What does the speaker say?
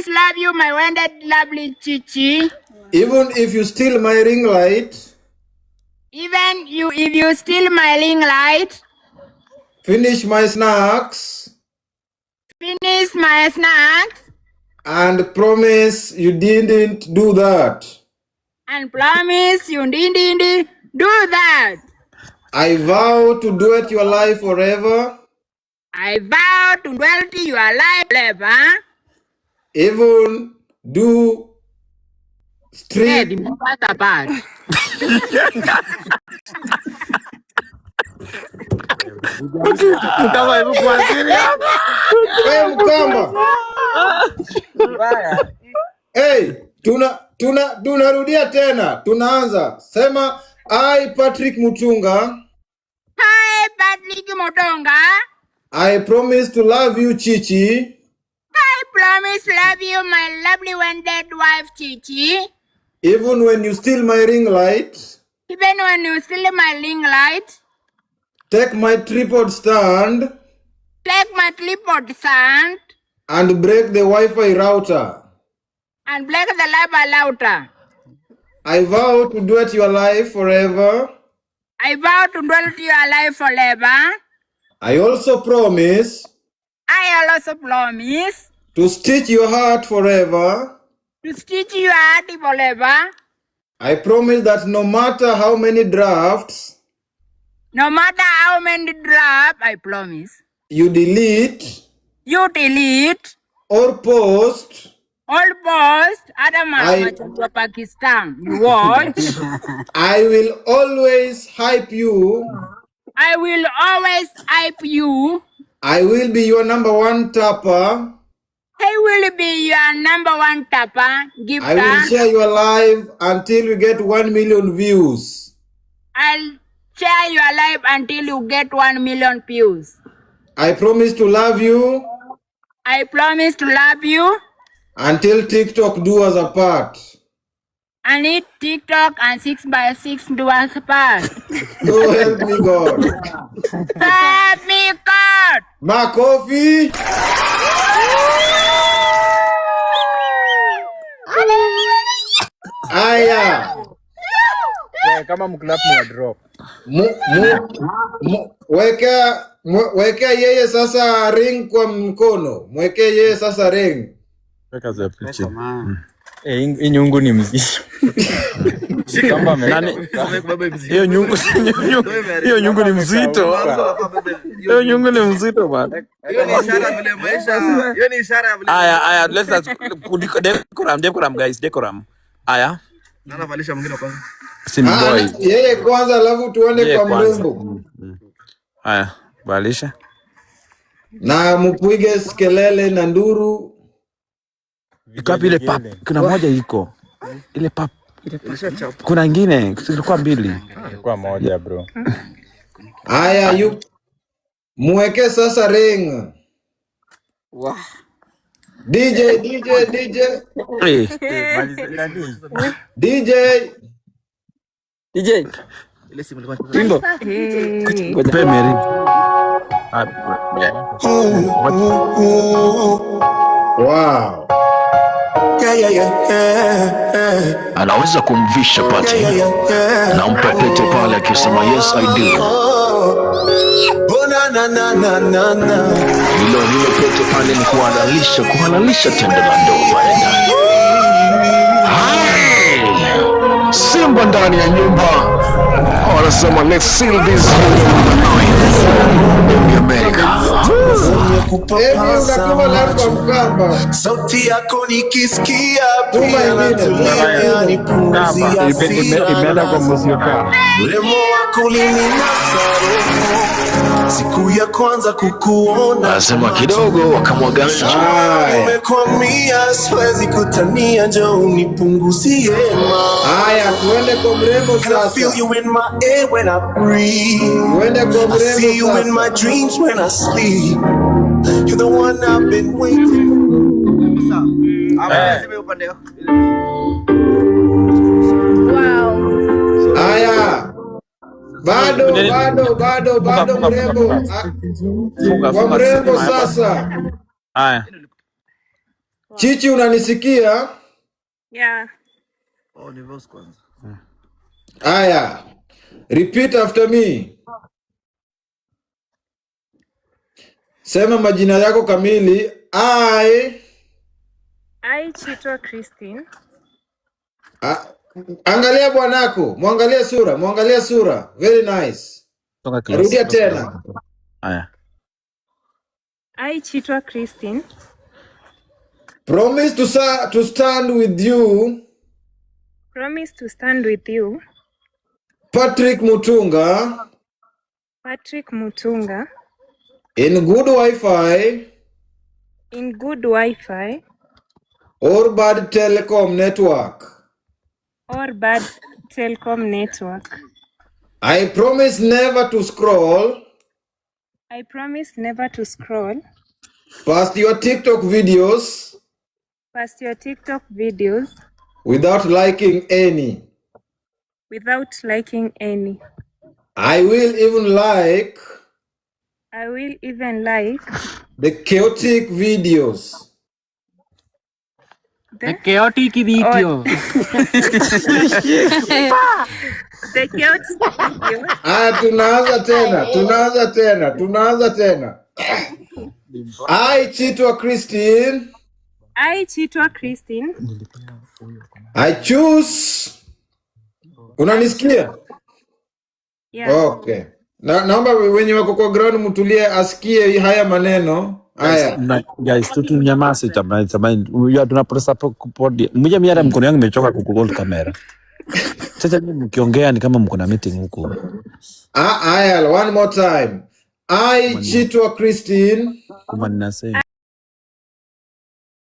love you, my wanted lovely Chichi. Even if you steal my ring light. If you steal my ring light. Finish my snacks. Finish my snacks. And promise you didn't do that. And promise you didn't do that. I vow to duet your life forever. I vow to duet your life forever. Even do street. Hey, tunarudia tena. Tunaanza. Sema, I Patrick Mutunga. Hi, Patrick Mutunga. I promise to love you, Chichi. I promise to love you, my lovely wanted wife, Chichi. Even when you steal my ring light. Even when you steal my ring light. Take my tripod stand. Take my tripod stand. And break the Wi-Fi router. And break the Wi-Fi router. I vow to duet your life forever. I vow to duet your life forever. I also promise. To stitch your heart forever. To stitch your heart forever. I promise that no matter how many drafts. No matter how many drafts, I promise. You delete. Or post. Pakistan. You watch. I will always hype you. I will always hype you. I will be your number one tapper. I will be your number one tapper. I will share your live until you get 1 million views. I'll share your live until you get 1 million views. I promise to love you. I promise to love you. Until TikTok do us apart. And it TikTok and 6x6 do us apart. So help me God. Help me God. Makofi. Aya. Kama mklap mwa drop. Wekea yeye sasa ring kwa mkono. Mwekea yeye sasa ring. Weka za picha. Hii nyungu ni mzito. Kamba nani? Hiyo nyungu ni mzito. Hiyo nyungu ni mzito bana. Hiyo ni ishara vile maisha. Hiyo ni ishara vile. Aya, let's decoram guys, decoram. Aya. Nana valisha mwingine kwanza. Simboy. Yeye kwanza alafu tuone kwa mrembo. Aya, valisha. Na mpige kelele na nduru. Ikapi ile pap. Kuna moja iko. Ile pap. Kuna nyingine, kulikuwa mbili. Kulikuwa moja bro. Aya, muweke sasa ring. Wow. DJ. Ile simu ilikuwa Pingo. Pe Mary. Wow. Anaweza kumvisha pati. Nampa pete pale akisema yes I do. Lilo pete pale ni kuhalalisha tendo la ndoa pale ndani. Simba ndani ya nyumba. Wanasema let's seal this America. Sauti yako nikisikia pia natulia nipumzia Imeenda kwa muzika. Urembo wako ulininasa roho siku ya kwanza kukuona. Anasema kidogo wakamwagana. Umekwamia siwezi kutania njoo unipunguzie ma. Haya tuende kwa mrembo sasa. I feel you in my air when I breathe. Tuende kwa mrembo sasa. I see you in my dreams when I sleep. You're the one I've been waiting for. Wow. Haya. Bado mrembo. Kwa mrembo sasa. Haya. Chichi, unanisikia? Yeah. Oh, ni voice kwanza. Aya. Repeat after me. Sema majina yako kamili. I Chitwa Christine. Angalia bwanako, muangalie sura. Very nice. Rudia tena. Aya. I Chitwa Christine. Promise to stand with you. Promise to stand with you. Patrick Mutunga. In good Wi-Fi. Or bad telecom network. I promise never to scroll. Past your TikTok videos. Without liking any. I will even like. The chaotic videos. The chaotic video. Tunaanza tena. I Chitwa Christine. I choose. Unanisikia? Yeah. Okay. Naomba wenye wako kwa ground mtulie asikie haya maneno. Haya. Guys, tunyamaze jamani. Tunapresa podi. Mmoja mkono yangu imechoka kugold kamera. Sasa mkiongea ni kama mko na meeting huko. Haya, one more time. I Chitwa Christine. Kuma ninasema